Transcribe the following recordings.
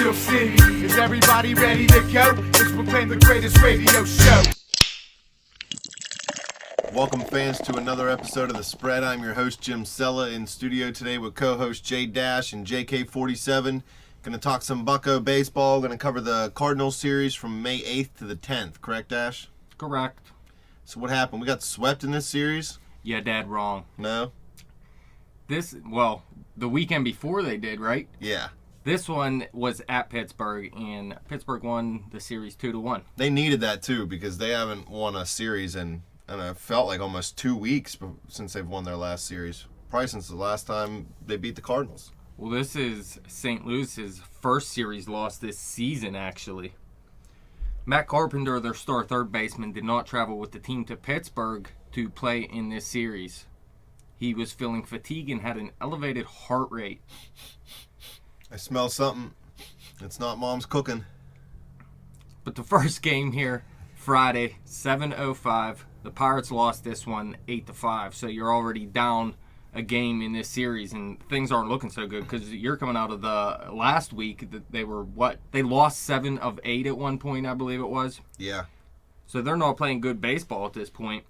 Steel City. Is everybody ready to go? It's proclaimed the greatest radio show. Welcome, fans, to another episode of The Spread. I'm your host, Jim Sella, in studio today with co-host Jay Dash and JK47. Going to talk some Bucco baseball. Going to cover the Cardinals series from May 8th to the 10th. Correct, Dash? Correct. So what happened? We got swept in this series? Yeah, Dad, wrong. No? The weekend before they did, right? Yeah. This one was at Pittsburgh, and Pittsburgh won the series 2-1. They needed that, too, because they haven't won a series in, and it felt like almost 2 weeks since they've won their last series. Probably since the last time they beat the Cardinals. Well, this is St. Louis's first series loss this season, actually. Matt Carpenter, their star third baseman, did not travel with the team to Pittsburgh to play in this series. He was feeling fatigue and had an elevated heart rate. I smell something. It's not Mom's cooking. But the first game here, Friday, 7:05. The Pirates lost this one 8-5. So you're already down a game in this series, and things aren't looking so good because you're coming out of the last week that they were They lost 7 of 8 at one point, I believe it was. Yeah. So they're not playing good baseball at this point.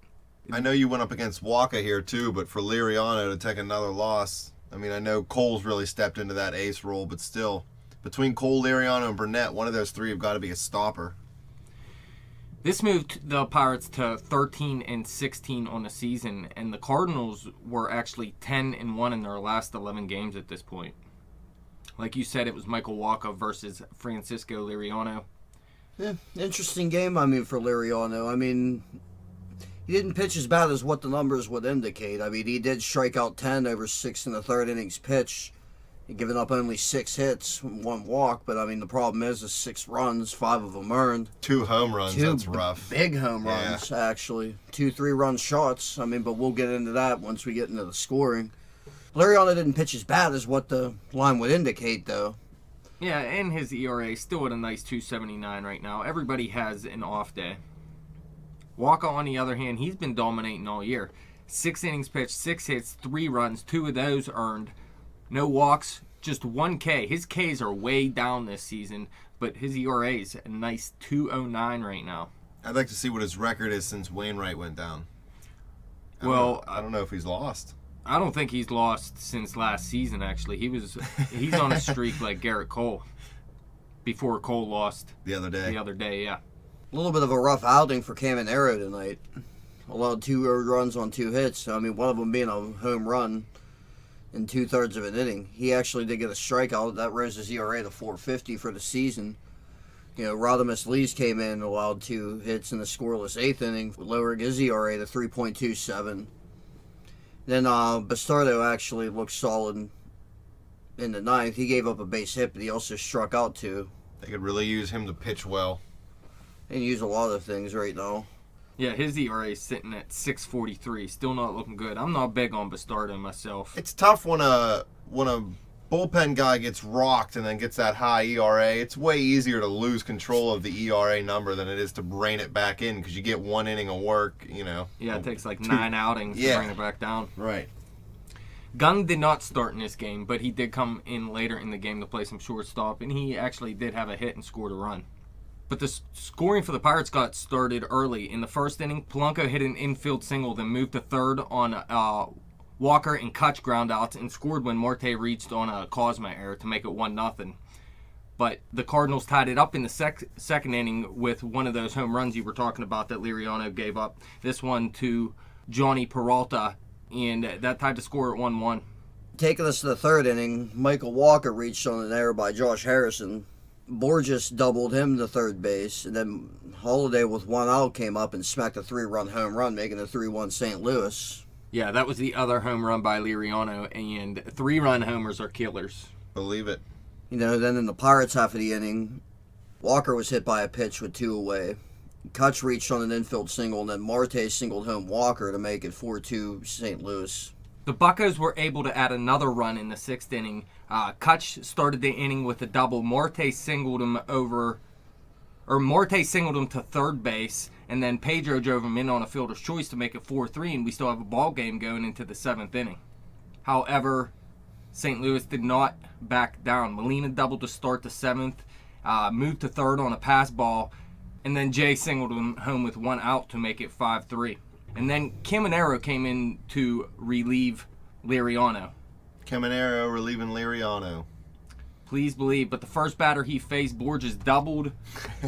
I know you went up against Waka here too, but for Liriano to take another loss, I mean, I know Cole's really stepped into that ace role, but still, between Cole, Liriano, and Burnett, one of those three have got to be a stopper. This moved the Pirates to 13-16 on the season, and the Cardinals were actually 10-1 in their last 11 games at this point. Like you said, it was Michael Wacha versus Francisco Liriano. Yeah, interesting game, for Liriano. He didn't pitch as bad as what the numbers would indicate. He did strike out 10 over 6 in the third innings pitch, giving up only 6 hits, 1 walk. But, the problem is 6 runs, 5 of them earned. 2 home runs, that's rough. Big home runs, actually. 2 3-run shots. But we'll get into that once we get into the scoring. Liriano didn't pitch as bad as what the line would indicate, though. Yeah, and his ERA still at a nice 2.79 right now. Everybody has an off day. Wacha, on the other hand, he's been dominating all year. 6 innings pitched, 6 hits, 3 runs, 2 of those earned. No walks, just 1 K. His Ks are way down this season, but his ERA is a nice 2.09 right now. I'd like to see what his record is since Wainwright went down. I don't know if he's lost. I don't think he's lost since last season, actually. He's on a streak like Garrett Cole before Cole lost the other day. Yeah. A little bit of a rough outing for Caminero tonight. Allowed 2 earned runs on 2 hits. one of them being a home run in 2/3 of an inning. He actually did get a strikeout. That rose his ERA to 4.50 for the season. Rodimus Lees came in and allowed 2 hits in the scoreless 8th inning, lowering his ERA to 3.27. Then Bastardo actually looked solid in the 9th. He gave up a base hit, but he also struck out 2. They could really use him to pitch well. And use a lot of things right now. Yeah, his ERA is sitting at 6.43. Still not looking good. I'm not big on Bastardo myself. It's tough when a bullpen guy gets rocked and then gets that high ERA. It's way easier to lose control of the ERA number than it is to rein it back in because you get 1 inning of work, Yeah, it takes 9 outings to bring it back down. Right. Gunn did not start in this game, but he did come in later in the game to play some shortstop, and he actually did have a hit and scored a run. But the scoring for the Pirates got started early. In the first inning, Polanco hit an infield single, then moved to third on Walker and Kutch ground outs and scored when Marte reached on a Cosma error to make it 1-0. But the Cardinals tied it up in the second inning with one of those home runs you were talking about that Liriano gave up. This one to Johnny Peralta, and that tied the score at 1-1. Taking us to the third inning, Michael Wacha reached on an error by Josh Harrison. Borges doubled him to third base, and then Holiday with 1 out came up and smacked a 3-run home run, making it 3-1 St. Louis. Yeah, that was the other home run by Liriano, and 3-run homers are killers. Believe it. Then in the Pirates half of the inning, Walker was hit by a pitch with 2 away. Kutch reached on an infield single, and then Marte singled home Walker to make it 4-2 St. Louis. The Buccos were able to add another run in the 6th inning. Kutch started the inning with a double. Marte singled him to third base, and then Pedro drove him in on a fielder's choice to make it 4-3, and we still have a ball game going into the 7th inning. However, St. Louis did not back down. Molina doubled to start the 7th, moved to third on a pass ball, and then Jay singled him home with 1 out to make it 5-3. And then Caminero came in to relieve Liriano. Caminero relieving Liriano. Please believe, but the first batter he faced, Borges doubled,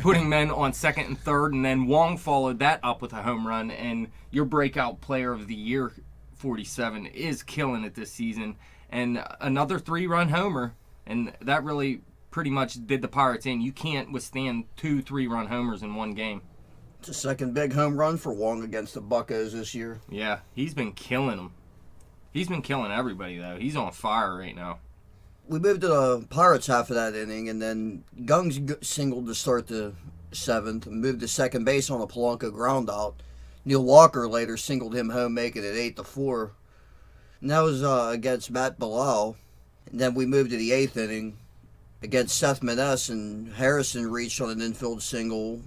putting men on second and third, and then Wong followed that up with a home run. And your breakout player of the year, 47, is killing it this season. And another 3-run homer, and that really pretty much did the Pirates in. You can't withstand 2 3-run homers in one game. It's the second big home run for Wong against the Buccos this year. Yeah, he's been killing them. He's been killing everybody, though. He's on fire right now. We moved to the Pirates half of that inning, and then Gungs singled to start the 7th and moved to second base on a Polanco ground out. Neil Walker later singled him home, making it 8-4. And that was against Matt Bilal. And then we moved to the 8th inning against Seth Maness, and Harrison reached on an infield single,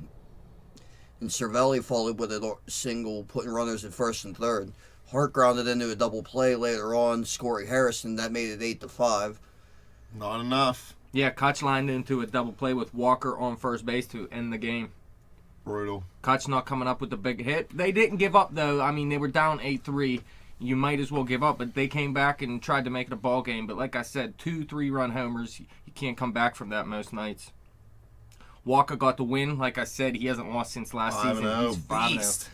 and Cervelli followed with a single, putting runners at first and third. Hart grounded into a double play later on, scoring Harrison. That made it 8-5. Not enough. Yeah, Koch lined into a double play with Walker on first base to end the game. Brutal. Koch not coming up with the big hit. They didn't give up, though. I mean, they were down 8-3. You might as well give up, but they came back and tried to make it a ball game. But like I said, 2 3-run homers. You can't come back from that most nights. Walker got the win. Like I said, he hasn't lost since last season. He's 5-0. Beast.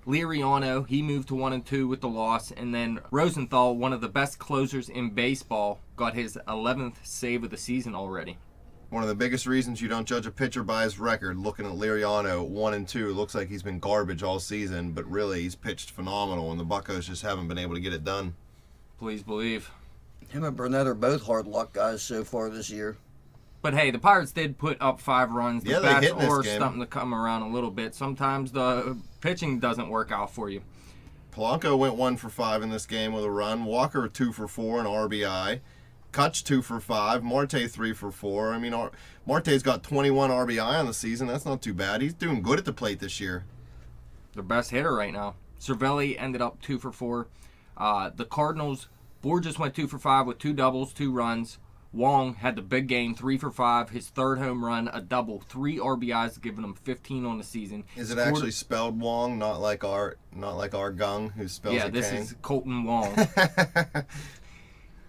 Liriano, he moved to 1-2 with the loss, and then Rosenthal, one of the best closers in baseball, got his 11th save of the season already. One of the biggest reasons you don't judge a pitcher by his record, looking at Liriano 1-2, it looks like he's been garbage all season, but really he's pitched phenomenal, and the Buccos just haven't been able to get it done. Please believe. Him and Burnett are both hard luck guys so far this year. But hey, the Pirates did put up 5 runs. The Yeah, they bats hit in this are game. starting to come around a little bit. Sometimes the pitching doesn't work out for you. Polanco went 1 for 5 in this game with a run. Walker 2 for 4 an RBI. Kutch 2 for 5. Marte 3 for 4. I mean, Marte's got 21 RBI on the season. That's not too bad. He's doing good at the plate this year. Their best hitter right now. Cervelli ended up 2 for 4. The Cardinals, Borges went 2 for 5 with 2 doubles, 2 runs. Wong had the big game, 3 for 5, his 3rd home run, a double, 3 RBIs, giving him 15 on the season. Is it actually spelled Wong, not like our Gung, who spells Yeah, it this Kang? is Colton Wong.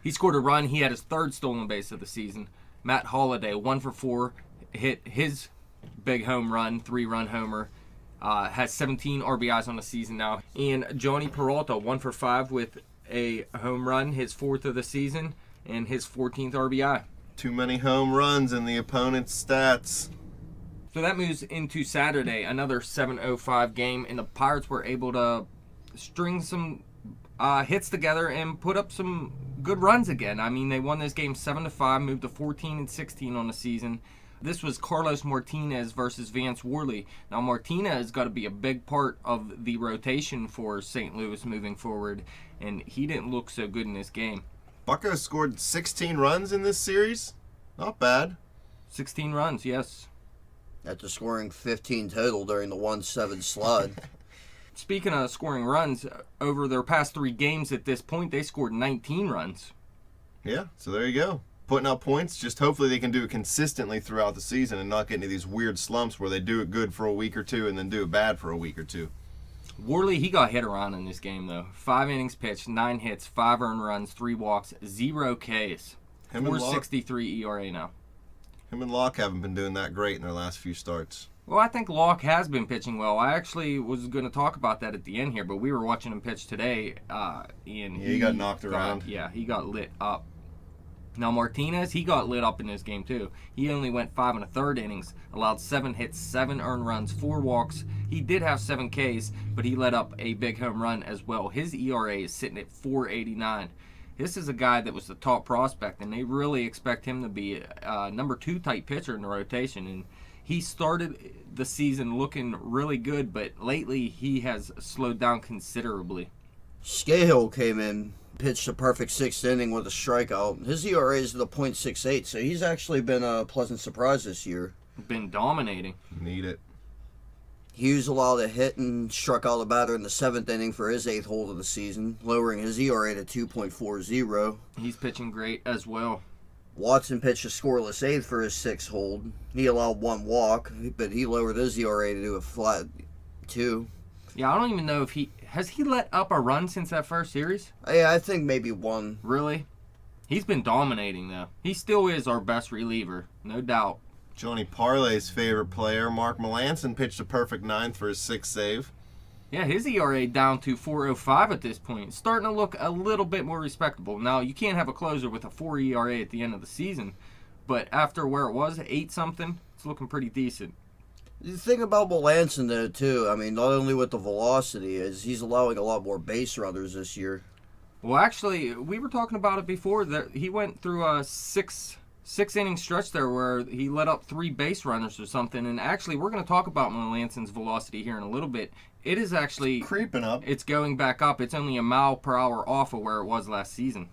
He scored a run. He had his 3rd stolen base of the season. Matt Holliday, 1 for 4, hit his big home run, 3-run homer. Has 17 RBIs on the season now. And Johnny Peralta, 1 for 5 with a home run, his 4th of the season, and his 14th RBI. Too many home runs in the opponent's stats. So that moves into Saturday, another 7:05 game, and the Pirates were able to string some hits together and put up some good runs again. I mean, they won this game 7-5, moved to 14-16 on the season. This was Carlos Martinez versus Vance Worley. Now, Martinez got to be a big part of the rotation for St. Louis moving forward, and he didn't look so good in this game. Buccos scored 16 runs in this series. Not bad. 16 runs, yes. After scoring 15 total during the 1-7 slide. Speaking of scoring runs, over their past 3 games at this point, they scored 19 runs. Yeah, so there you go. Putting up points, just hopefully they can do it consistently throughout the season and not get into these weird slumps where they do it good for a week or two and then do it bad for a week or two. Worley, he got hit around in this game, though. 5 innings pitched, 9 hits, 5 earned runs, 3 walks, 0 Ks. Him and Locke- 4.63 ERA now. Him and Locke haven't been doing that great in their last few starts. Well, I think Locke has been pitching well. I actually was going to talk about that at the end here, but we were watching him pitch today, and he got knocked around. Yeah, he got lit up. Now, Martinez, he got lit up in this game, too. He only went 5 1/3 innings, allowed 7 hits, 7 earned runs, 4 walks. He did have 7 Ks, but he let up a big home run as well. His ERA is sitting at 4.89. This is a guy that was the top prospect, and they really expect him to be a number 2 type pitcher in the rotation. And he started the season looking really good, but lately he has slowed down considerably. Scahill came in, pitched a perfect 6th inning with a strikeout. His ERA is at a .68, so he's actually been a pleasant surprise this year. Been dominating. Need it. Hughes allowed a hit and struck out a batter in the 7th inning for his 8th hold of the season, lowering his ERA to 2.40. He's pitching great as well. Watson pitched a scoreless 8th for his 6th hold. He allowed 1 walk, but he lowered his ERA to a flat 2. Yeah, I don't even know if he let up a run since that first series? Yeah, I think maybe 1. Really? He's been dominating, though. He still is our best reliever, no doubt. Johnny Parlay's favorite player, Mark Melanson, pitched a perfect 9th for his 6th save. Yeah, his ERA down to 4.05 at this point. Starting to look a little bit more respectable. Now, you can't have a closer with a 4 ERA at the end of the season, but after where it was, 8-something, it's looking pretty decent. The thing about Melanson, though, too, I mean, not only with the velocity, is he's allowing a lot more base runners this year. Well, actually, we were talking about it before. That he went through a six-inning stretch there where he let up 3 base runners or something. And actually, we're going to talk about Melanson's velocity here in a little bit. It is actually Creeping up. It's going back up. It's only a mile per hour off of where it was last season.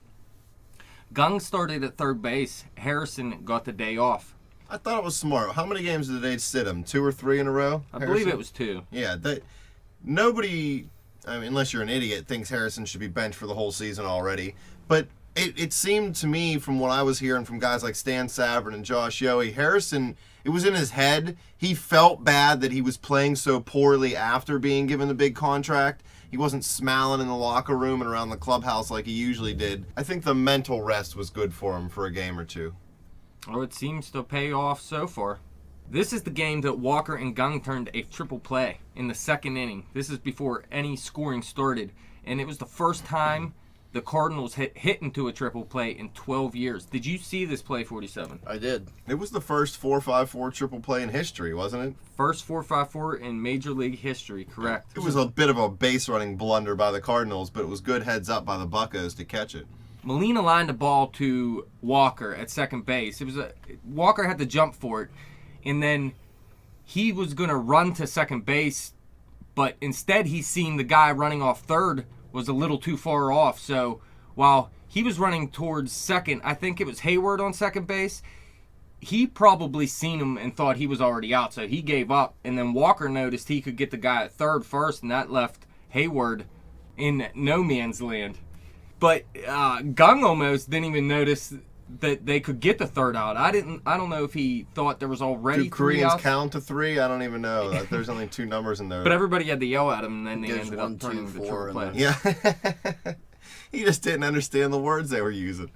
Gung started at third base. Harrison got the day off. I thought it was smart. How many games did they sit him? 2 or 3 in a row? I believe it was 2. Yeah, nobody, I mean, unless you're an idiot, thinks Harrison should be benched for the whole season already. But it seemed to me, from what I was hearing from guys like Stan Savran and Josh Yohe, Harrison, it was in his head. He felt bad that he was playing so poorly after being given the big contract. He wasn't smiling in the locker room and around the clubhouse like he usually did. I think the mental rest was good for him for a game or 2. Oh, it seems to pay off so far. This is the game that Walker and Gung turned a triple play in the 2nd inning. This is before any scoring started, and it was the first time the Cardinals hit into a triple play in 12 years. Did you see this play, 47? I did. It was the first 4-5-4 triple play in history, wasn't it? First 4-5-4 in Major League history, correct. It was a bit of a base running blunder by the Cardinals, but it was good heads up by the Buccos to catch it. Molina lined the ball to Walker at second base. Walker had to jump for it, and then he was going to run to second base, but instead he seen the guy running off third was a little too far off. So while he was running towards second, I think it was Hayward on second base, he probably seen him and thought he was already out, so he gave up. And then Walker noticed he could get the guy at third first, and that left Hayward in no man's land. But Gung almost didn't even notice that they could get the third out. I don't know if he thought there was already Do 3 Koreans outs. count to 3? I don't even know. There's only 2 numbers in there. But everybody had to yell at him, and then they There's ended 1, up 2, turning the 4, triple and play. Yeah. He just didn't understand the words they were using.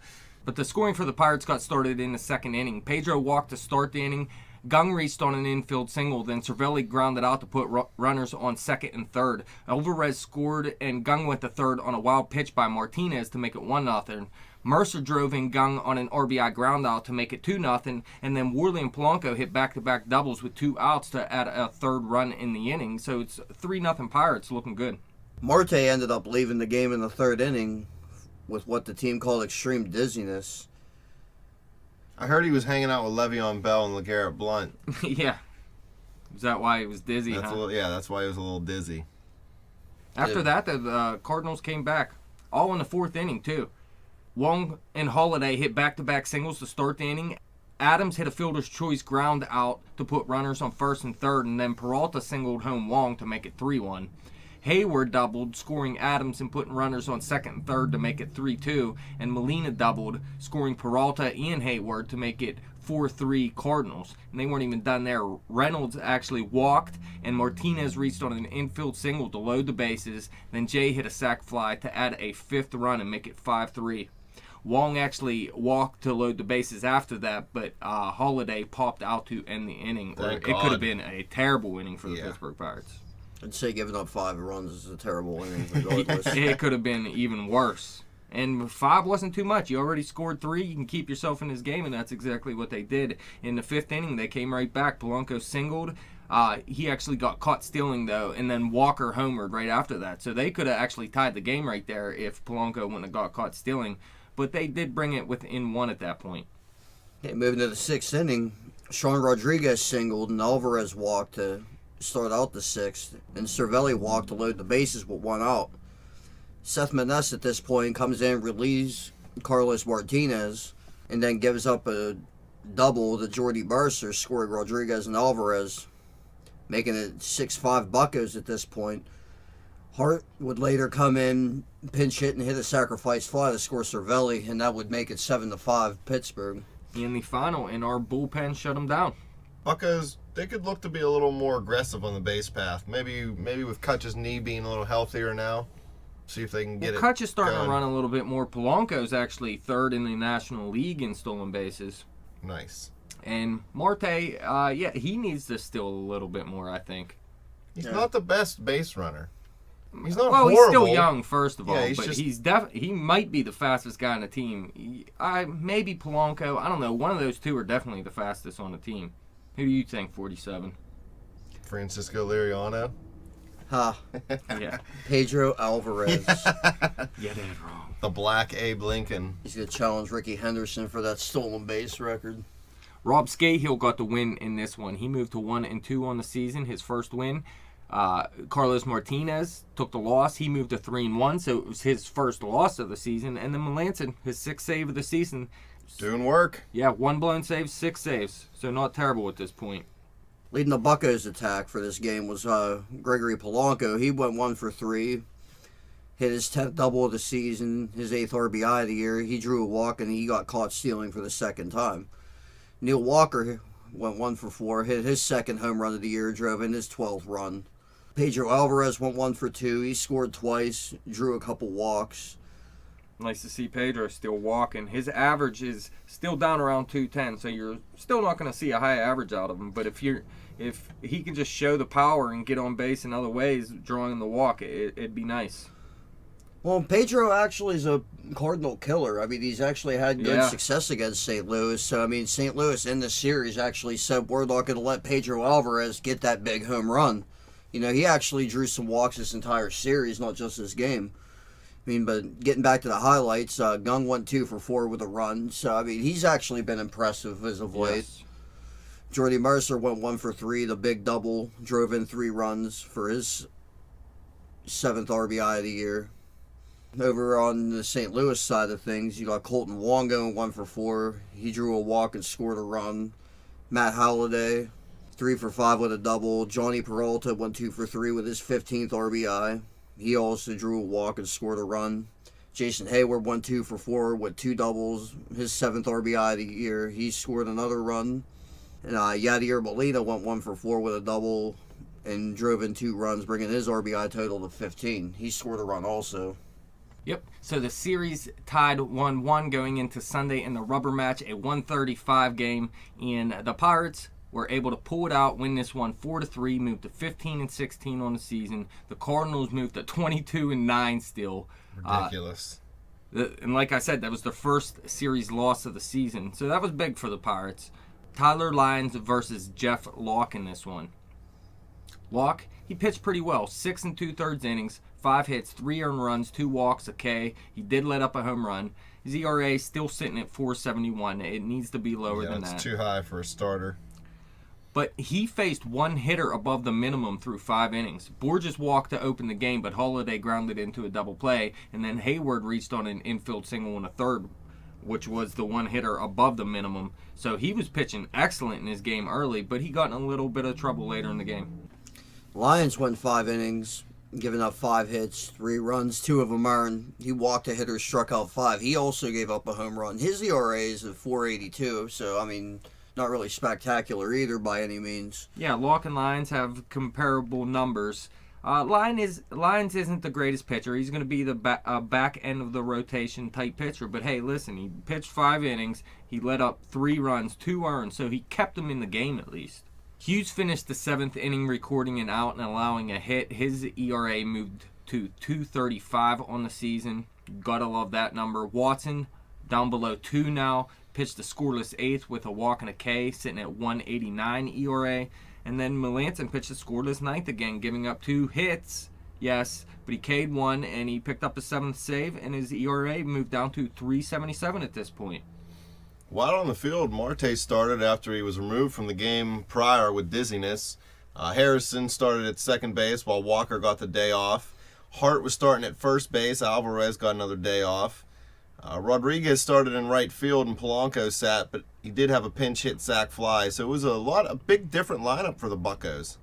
But the scoring for the Pirates got started in the 2nd inning. Pedro walked to start the inning. Gung reached on an infield single, then Cervelli grounded out to put runners on second and third. Alvarez scored, and Gung went to third on a wild pitch by Martinez to make it 1-0. Mercer drove in Gung on an RBI ground out to make it 2-0, and then Worley and Polanco hit back-to-back doubles with 2 outs to add a third run in the inning. So it's 3-0 Pirates, looking good. Marte ended up leaving the game in the 3rd inning with what the team called extreme dizziness. I heard he was hanging out with Le'Veon Bell and LeGarrette Blunt. Yeah. Is that why he was dizzy, That's huh? that's why he was a little dizzy. After that, the Cardinals came back, all in the 4th inning, too. Wong and Holiday hit back-to-back singles to start the inning. Adams hit a fielder's choice ground out to put runners on first and third, and then Peralta singled home Wong to make it 3-1. Hayward doubled, scoring Adams and putting runners on second and third to make it 3-2, and Molina doubled, scoring Peralta and Hayward to make it 4-3 Cardinals. And they weren't even done there. Reynolds actually walked, and Martinez reached on an infield single to load the bases. Then Jay hit a sac fly to add a 5th run and make it 5-3. Wong actually walked to load the bases after that, but Holiday popped out to end the inning. Thank It could God. have been a terrible inning for the Yeah. Pittsburgh Pirates. I'd say giving up 5 runs is a terrible inning regardless. It could have been even worse. And 5 wasn't too much. You already scored 3. You can keep yourself in this game, and that's exactly what they did. In the 5th inning, they came right back. Polanco singled. He actually got caught stealing, though, and then Walker homered right after that. So they could have actually tied the game right there if Polanco wouldn't have got caught stealing. But they did bring it within 1 at that point. Okay, moving to the 6th inning, Sean Rodriguez singled and Alvarez walked to start out the 6th, and Cervelli walked to load the bases with 1 out. Seth Maness at this point comes in, relieves Carlos Martinez, and then gives up a double to Jordy Mercer, scoring Rodriguez and Alvarez. making it 6-5 Buccos at this point. Hart would later come in, pinch hit, and hit a sacrifice fly to score Cervelli, and that would make it 7-5 Pittsburgh. In the final, and our bullpen shut him down. Buccos, they could look to be a little more aggressive on the base path. Maybe with Kutch's knee being a little healthier now. See if they can get it. Kutch is starting going. to run a little bit more. Polanco's actually third in the National League in stolen bases. Nice. And Marte, he needs to steal a little bit more, I think. He's not the best base runner. He's not Well, horrible. he's still young, first of all, Yeah, but he's he might be the fastest guy on the team. Maybe Polanco. I don't know. One of those two are definitely the fastest on the team. Who do you think, 47? Francisco Liriano. Ha. Yeah. Pedro Alvarez. Yeah, that's wrong. The Black Abe Lincoln. He's going to challenge Ricky Henderson for that stolen base record. Rob Scahill got the win in this one. He moved to 1-2 on the season, his first win. Carlos Martinez took the loss. He moved to 3-1, so it was his first loss of the season. And then Melanson, his sixth save of the season. Doing work. Yeah, 1 blown save, 6 saves. So not terrible at this point. Leading the Buccos attack for this game was Gregory Polanco. He went 1 for 3. Hit his 10th double of the season, his 8th RBI of the year. He drew a walk, and he got caught stealing for the second time. Neil Walker went 1 for 4, hit his second home run of the year, drove in his 12th run. Pedro Alvarez went 1 for 2. He scored twice, drew a couple walks. Nice to see Pedro still walking. His average is still down around 210, so you're still not going to see a high average out of him. But if he can just show the power and get on base in other ways, drawing the walk, it'd be nice. Well, Pedro actually is a Cardinal killer. I mean, he's actually had good success against St. Louis. So, I mean, St. Louis in this series actually said we're not going to let Pedro Alvarez get that big home run. You know, he actually drew some walks this entire series, not just this game. I mean, but getting back to the highlights, Gung went 2 for 4 with a run. So, I mean, he's actually been impressive as of late. Yes. Jordy Mercer went 1 for 3, the big double, drove in 3 runs for his 7th RBI of the year. Over on the St. Louis side of things, you got Colton Wong going 1 for 4. He drew a walk and scored a run. Matt Halliday, 3 for 5 with a double. Johnny Peralta went 2 for 3 with his 15th RBI. He also drew a walk and scored a run. Jason Hayward went 2 for 4 with 2 doubles. His 7th RBI of the year. He scored another run. And Yadier Molina went 1 for 4 with a double and drove in 2 runs, bringing his RBI total to 15. He scored a run also. Yep. So the series tied 1-1 going into Sunday in the rubber match, a 135 game. And the Pirates were able to pull it out, win this one 4-3, moved to 15-16 on the season. The Cardinals moved to 22-9 still. Ridiculous. And like I said, that was their first series loss of the season. So that was big for the Pirates. Tyler Lyons versus Jeff Locke in this one. Locke, he pitched pretty well. 6 2/3 innings, 5 hits, 3 earned runs, 2 walks, a K. He did let up a home run. His ERA is still sitting at 4.71. It needs to be lower than that. It's too high for a starter. But he faced one hitter above the minimum through 5 innings. Borges walked to open the game, but Holliday grounded into a double play, and then Hayward reached on an infield single in a third, which was the one hitter above the minimum. So he was pitching excellent in his game early, but he got in a little bit of trouble later in the game. Lions went 5 innings, giving up 5 hits, 3 runs, 2 of them earned. He walked a hitter, struck out 5. He also gave up a home run. His ERA is at 4.82, so, I mean, not really spectacular either by any means. Yeah, Locke and Lyons have comparable numbers. Lyons isn't the greatest pitcher. He's going to be the back end of the rotation type pitcher. But hey, listen, he pitched 5 innings. He let up 3 runs, 2 earned, so he kept them in the game at least. Hughes finished the 7th inning recording an out and allowing a hit. His ERA moved to 2.35 on the season. Gotta love that number. Watson down below 2 now. Pitched the scoreless 8th with a walk and a K, sitting at 1.89 ERA. And then Melanson pitched the scoreless 9th again, giving up 2 hits. Yes, but he K'd 1 and he picked up a 7th save, and his ERA moved down to 3.77 at this point. While on the field, Marte started after he was removed from the game prior with dizziness. Harrison started at second base while Walker got the day off. Hart was starting at first base. Alvarez got another day off. Rodriguez started in right field and Polanco sat, but he did have a pinch hit sac fly. So it was a big different lineup for the Buccos.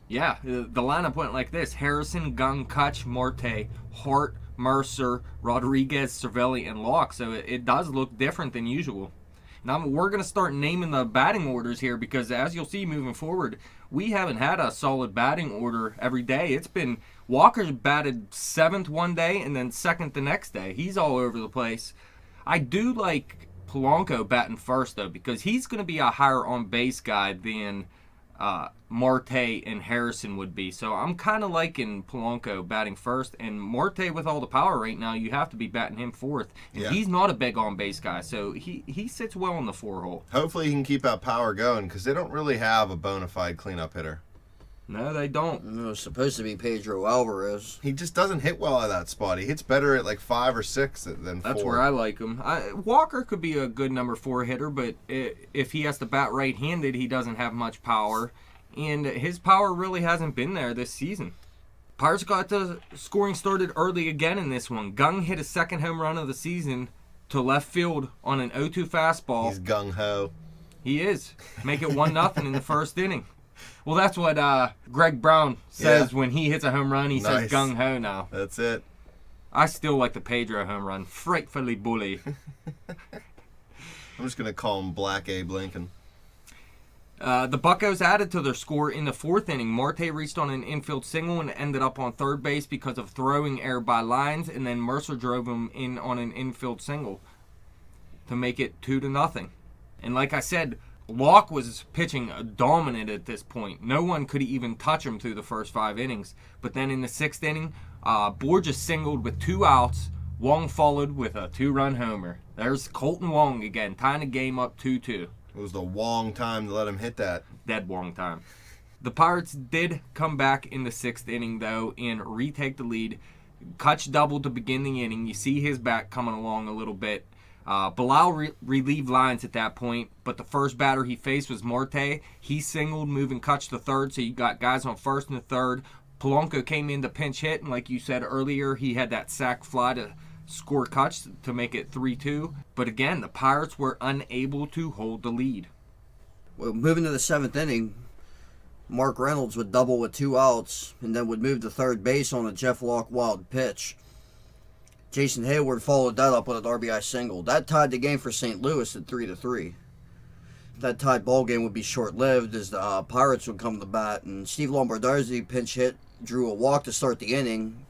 Yeah, the lineup went like this: Harrison, Gung, Kutch, Marte, Hart, Mercer, Rodriguez, Cervelli, and Locke. So it does look different than usual. Now we're going to start naming the batting orders here because, as you'll see moving forward, we haven't had a solid batting order every day. It's been Walker's batted 7th one day and then 2nd the next day. He's all over the place. I do like Polanco batting first, though, because he's going to be a higher on-base guy than Marte and Harrison would be. So I'm kind of liking Polanco batting first. And Marte, with all the power right now, you have to be batting him 4th. And Yeah. he's not a big on-base guy, so he sits well in the 4-hole. Hopefully he can keep that power going because they don't really have a bona fide cleanup hitter. No, they don't. It was supposed to be Pedro Alvarez. He just doesn't hit well at that spot. He hits better at like 5 or 6 than 4. That's where I like him. Walker could be a good number 4 hitter, but if he has to bat right-handed, he doesn't have much power. And his power really hasn't been there this season. Pirates got the scoring started early again in this one. Gung hit his 2nd home run of the season to left field on an 0-2 fastball. He's gung-ho. He is. Make it 1-0 in the first inning. Well, that's what Greg Brown says when he hits a home run. He says Nice. gung-ho now. That's it. I still like the Pedro home run. Frightfully bully. I'm just going to call him Black Abe Lincoln. The Buccos added to their score in the 4th inning. Marte reached on an infield single and ended up on third base because of throwing error by Lyons, and then Mercer drove him in on an infield single to make it 2-0. And like I said, Locke was pitching dominant at this point. No one could even touch him through the first 5 innings. But then in the 6th inning, Borges singled with 2 outs. Wong followed with a 2-run homer. There's Colton Wong again, tying the game up 2-2. It was the Wong time to let him hit that. Dead Wong time. The Pirates did come back in the 6th inning, though, and retake the lead. Kutch doubled to begin the inning. You see his bat coming along a little bit. Bilal relieved Lyons at that point, but the first batter he faced was Marte. He singled, moving Kutch to third, so you got guys on first and third. Polanco came in to pinch hit, and like you said earlier, he had that sac fly to score Kutch to make it 3-2. But again, the Pirates were unable to hold the lead. Well, moving to the 7th inning, Mark Reynolds would double with 2 outs and then would move to third base on a Jeff Locke wild pitch. Jason Hayward followed that up with an RBI single. That tied the game for St. Louis at 3-3. That tied ball game would be short-lived as the Pirates would come to bat, and Steve Lombardozzi pinch hit, drew a walk to start the inning.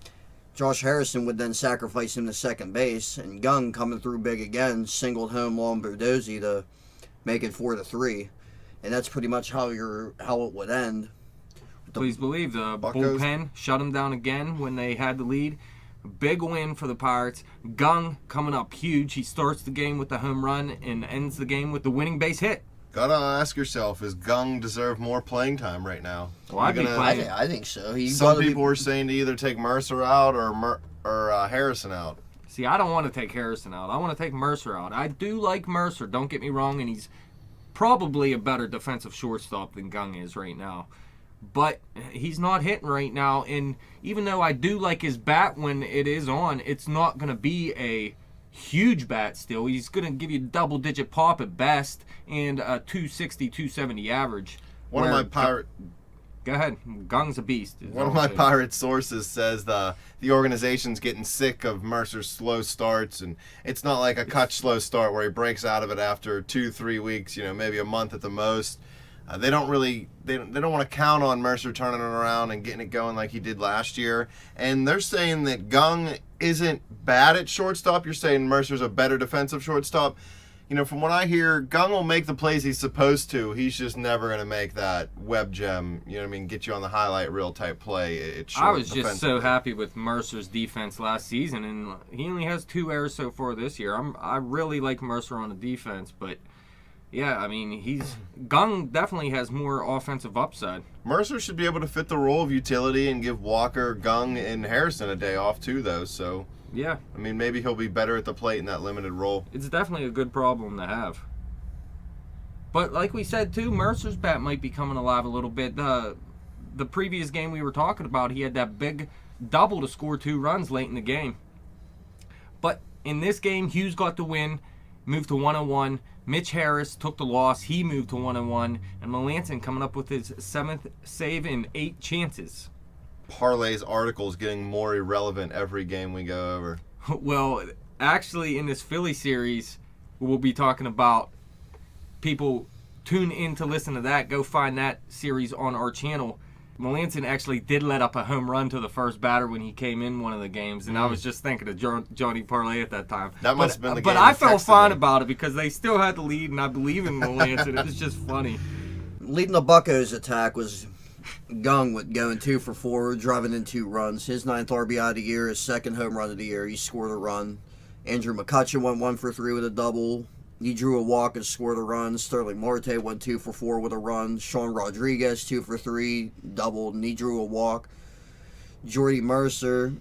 Josh Harrison would then sacrifice him to second base, and Gung, coming through big again, singled home Lombardozzi to make it 4-3. And that's pretty much how it would end. Please believe the Buccos. bullpen shut him down again when they had the lead. Big win for the Pirates. Gung coming up huge. He starts the game with the home run and ends the game with the winning base hit. Gotta ask yourself, does Gung deserve more playing time right now? Well, I'd be You're gonna- playing- I think so. Some people were saying to either take Mercer out or Harrison out. See, I don't want to take Harrison out. I want to take Mercer out. I do like Mercer, don't get me wrong, and he's probably a better defensive shortstop than Gung is right now. But he's not hitting right now, and even though I do like his bat when it is on, it's not going to be a huge bat still. He's going to give you double-digit pop at best and a 260, 270 average. One of Where my pirate Go ahead. Gung's a beast. is One all of my I'm saying. pirate sources says the organization's getting sick of Mercer's slow starts, and it's not like a Kutch slow start where he breaks out of it after 2-3 weeks, maybe a month at the most. They don't want to count on Mercer turning it around and getting it going like he did last year. And they're saying that Gung isn't bad at shortstop. You're saying Mercer's a better defensive shortstop. From what I hear, Gung will make the plays he's supposed to. He's just never going to make that web gem, get you on the highlight reel type play. It's short I was just so defensively. happy with Mercer's defense last season, and he only has 2 errors so far this year. I really like Mercer on the defense, but yeah, I mean, Gung definitely has more offensive upside. Mercer should be able to fit the role of utility and give Walker, Gung, and Harrison a day off too, though. So, Yeah, I mean, maybe he'll be better at the plate in that limited role. it's definitely a good problem to have. But like we said too, Mercer's bat might be coming alive a little bit. The previous game we were talking about, he had that big double to score 2 runs late in the game. But in this game, Hughes got the win, moved to 101. Mitch Harris took the loss. He moved to 101. And Melanson coming up with his 7th save in 8 chances. Parlay's article is getting more irrelevant every game we go over. Well, actually, in this Philly series, we'll be talking about people tune in to listen to that. Go find that series on our channel. Melanson actually did let up a home run to the first batter when he came in one of the games, and I was just thinking of Johnny Parlay at that time. That must have been the But game I that felt texted fine me. about it because they still had the lead, and I believe in Melanson. It was just funny. Leading the Buccos attack was Gung with going 2 for 4, driving in 2 runs. His 9th RBI of the year, his 2nd home run of the year. He scored a run. Andrew McCutcheon went 1 for 3 with a double. He drew a walk and scored a run. Sterling Marte went 2 for 4 with a run. Sean Rodriguez 2 for 3, doubled, and he drew a walk. Jordy Mercer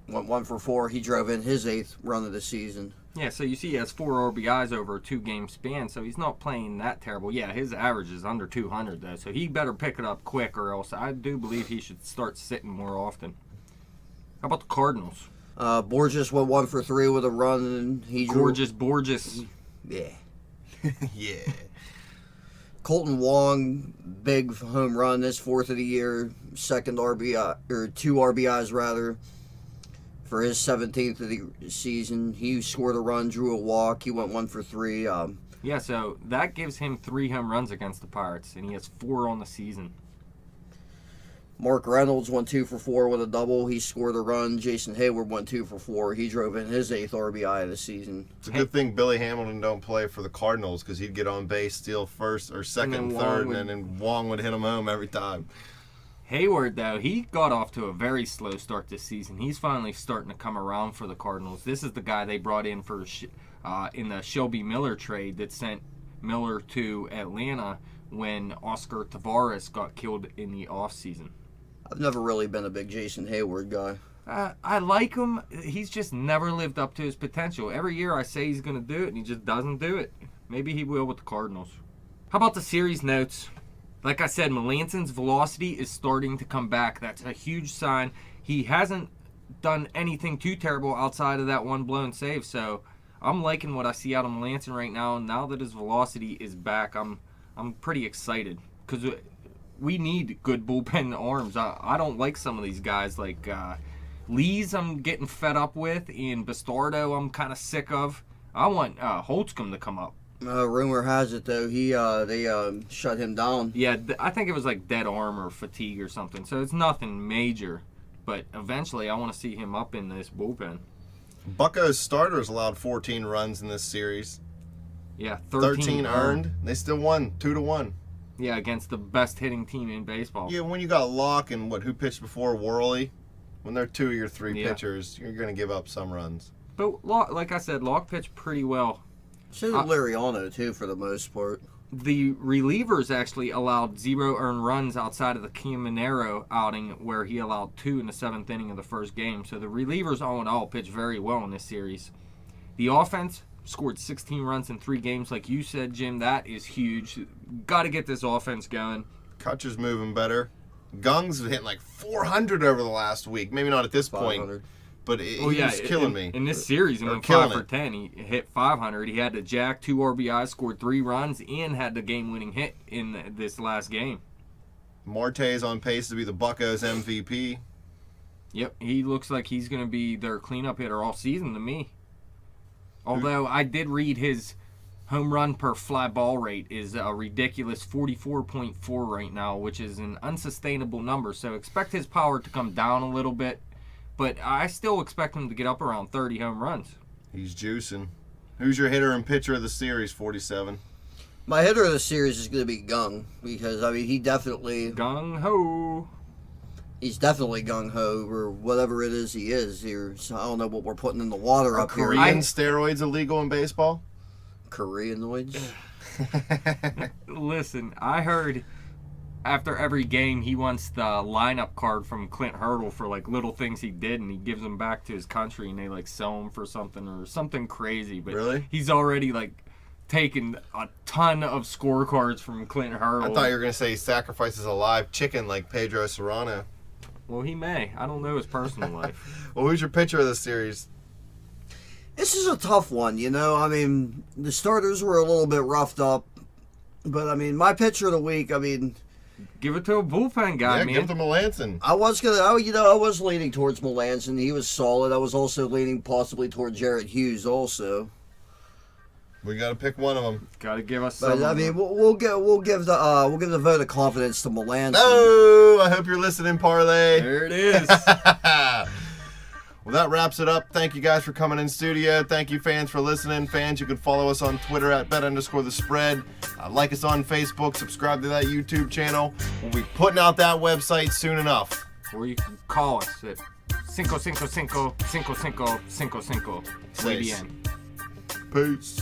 went 1 for 4. He drove in his 8th run of the season. Yeah, so you see he has 4 RBIs over a 2-game span, so he's not playing that terrible. Yeah, his average is under 200, though, so he better pick it up quick, or else I do believe he should start sitting more often. How about the Cardinals? Borges went 1 for 3 with a run, and he drew... Borges. Yeah. Yeah. Colton Wong, big home run, his 4th of the year, 2nd RBI, or 2 RBIs rather, for his 17th of the season. He scored a run, drew a walk, he went 1 for 3. Yeah, so that gives him 3 home runs against the Pirates, and he has 4 on the season. Mark Reynolds went 2 for 4 with a double, he scored a run. Jason Hayward went 2 for 4, he drove in his 8th RBI of the season. It's a good thing Billy Hamilton don't play for the Cardinals because he'd get on base, steal first or second, And and then third, Wong and then Wong would hit him home every time. Hayward, though, he got off to a very slow start this season. He's finally starting to come around for the Cardinals. This is the guy they brought in for in the Shelby Miller trade that sent Miller to Atlanta when Oscar Tavares got killed in the offseason. I've never really been a big Jason Hayward guy. I like him. He's just never lived up to his potential. Every year I say he's going to do it, and he just doesn't do it. Maybe he will with the Cardinals. How about the series notes? Like I said, Melanson's velocity is starting to come back. That's a huge sign. He hasn't done anything too terrible outside of that one blown save, so I'm liking what I see out of Melanson right now. And now that his velocity is back, I'm pretty excited because we need good bullpen arms. I don't like some of these guys like Lees I'm getting fed up with, and Bastardo I'm kind of sick of. I want Holtzcomb to come up. Rumor has it, though, they shut him down. Yeah, I think it was like dead arm or fatigue or something. So it's nothing major. But eventually I want to see him up in this bullpen. Bucco's starters allowed 14 runs in this series. Yeah, 13 earned. They still won 2-1. Yeah, against the best hitting team in baseball. Yeah, when you got Locke and who pitched before Worley, when they're 2 of your 3 Yeah. pitchers, you're going to give up some runs. But like I said, Locke pitched pretty well. So did Liriano, too, for the most part. The relievers actually allowed 0 earned runs outside of the Caminero outing, where he allowed 2 in the 7th inning of the first game. So the relievers all in all pitched very well in this series. The offense scored 16 runs in 3 games, like you said, Jim. That is huge. Got to get this offense going. Kutcher's moving better. Gung's hitting like 400 over the last week. Maybe not at this point, 500. but he's killing me. In this series, he Or went killing 5 for 10. He hit 500. He had the jack, 2 RBIs, scored 3 runs, and had the game-winning hit in this last game. Marte's on pace to be the Buccos MVP. Yep, he looks like he's going to be their cleanup hitter all season to me. Although I did read his home run per fly ball rate is a ridiculous 44.4 right now, which is an unsustainable number. So expect his power to come down a little bit. But I still expect him to get up around 30 home runs. He's juicing. Who's your hitter and pitcher of the series, 47? My hitter of the series is going to be Gung, because, I mean, he's definitely Gung-ho. gung-ho, or whatever it is he is here. So I don't know what we're putting in the water Are up here. Korean steroids illegal in baseball? Koreanoids? Listen, I heard after every game he wants the lineup card from Clint Hurdle for like little things he did, and he gives them back to his country, and they like sell him for something or something crazy. But Really? he's already like taken a ton of scorecards from Clint Hurdle. I thought you were going to say he sacrifices a live chicken like Pedro Serrano. Well, he may. I don't know his personal life. Well, who's your pitcher of the series? This is a tough one, you know. I mean, the starters were a little bit roughed up, but I mean, my pitcher of the week. I mean, Give it to a bullpen guy, Yeah, man. give them Melanson. I was leaning towards Melanson. He was solid. I was also leaning possibly towards Jared Hughes, also. We got to pick one of them. Got to give us But some. I mean, we'll give the vote of confidence to Melanson. Oh, I hope you're listening, Parlay. There it is. Well, that wraps it up. Thank you guys for coming in studio. Thank you, fans, for listening. Fans, you can follow us on Twitter at bet_the_spread. Like us on Facebook. Subscribe to that YouTube channel. We'll be putting out that website soon enough. Or you can call us at 555-5555-5555. Peace.